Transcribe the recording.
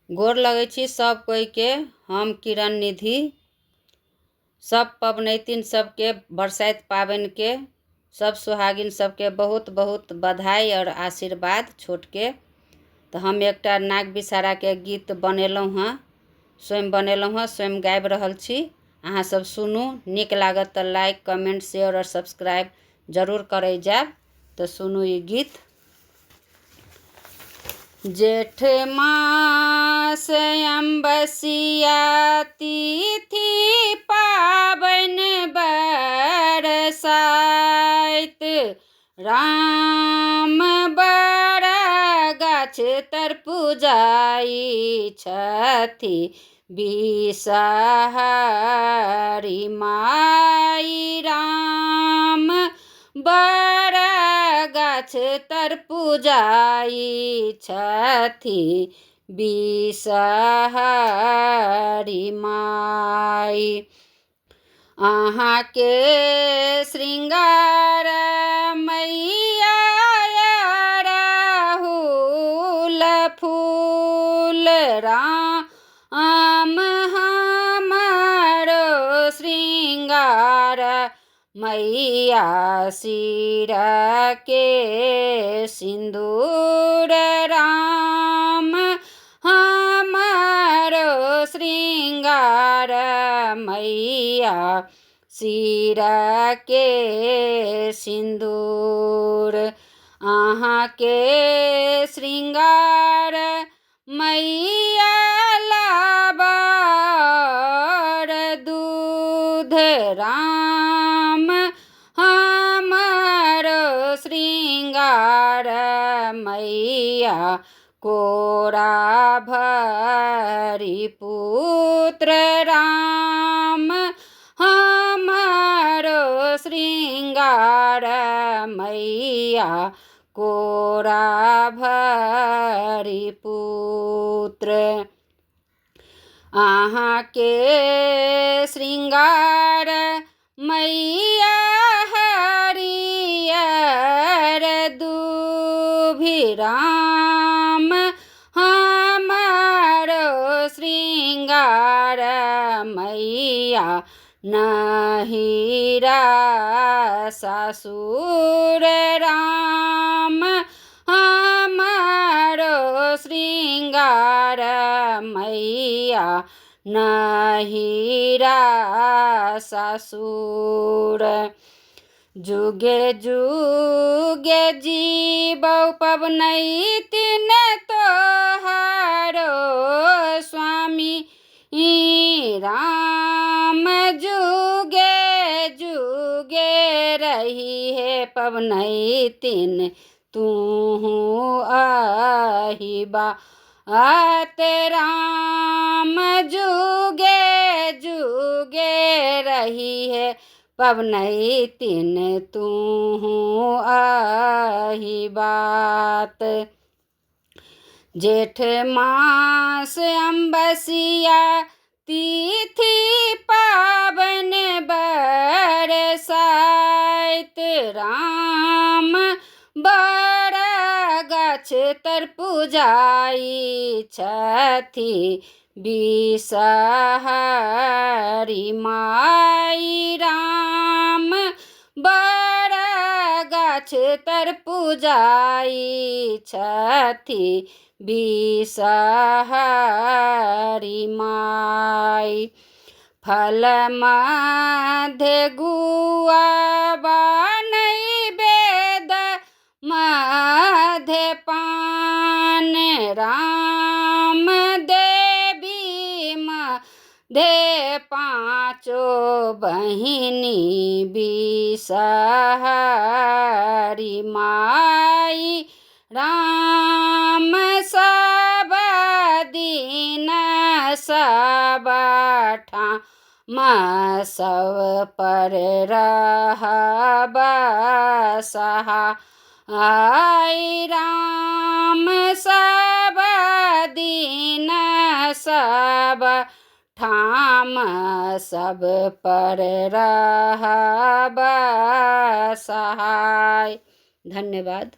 गोर लगै छी सब कोई के। हम किरण निधि सब पबनैतिन सबके बरसाइत पाबनि के सब सुहागिन सबके बहुत बहुत बधाई और आशीर्वाद छोट के। तो हम एकटा नाग बिषहारा के गीत बनेलहुँ हँ, स्वयं बनेलहुँ हँ, स्वयं गाबि रहल छी। अहाँ सब सुनू, नीक लागत तो लाइक कमेंट शेयर और सब्सक्राइब जरूर करे जाब। तो सुनू ये गीत। जेठ मास अम्बसिया तिथि पाबन बरसाइत, राम बड़ गाछ तर पूजाई छथि बिषहारी माई। राम बड़ गाछ तर पूजाई छथि बिषहारी माई। अहाँ के श्रृंगार मैया राहुल फूल, राम हमारो श्रृंगार मैया सिर के सिंदूर। राम हमारो श्रृंगार मैया सिर के सिंदूर। अहाँ के श्रृंगार मैया लाबर दूध, राम हमारो श्रृंगार मैया कोरा भरी पुत्र। राम हमारो श्रृंगार मैया कोरा भरी पुत्र। अहाँ के श्रृंगार मैया हरियर दूभि, राम हमारो श्रृंगार मैया नहिरा ससुर। राम हमारो श्रृंगार मैया नहिरा ससुर। जुगे जुगे जीवौ पबनैतिन तोहारो स्वामी। राम जुगे जुगे रही है पबनैतिन तूहू अहिबा आत। राम जुगे जुगे रही है पबनैतिन तूहू अहिबात। जेठ मास अम्बसिया तिथि पाबन बरसाइत, राम बड़ गाछ तर पूजाई छथि बिषहारी माई। राम बड़ गाछ तर पूजाई छथि बिषहारी माई। फल मध्य गुआवा नैवेद मध्य पान, राम देवी मध्य पाँचो बहिनी बिषहारी माई। राम सब दिन सब ठाम सब पर रहब सहाय। राम सब दिन सब ठाम सब पर रहब सहाय। धन्यवाद।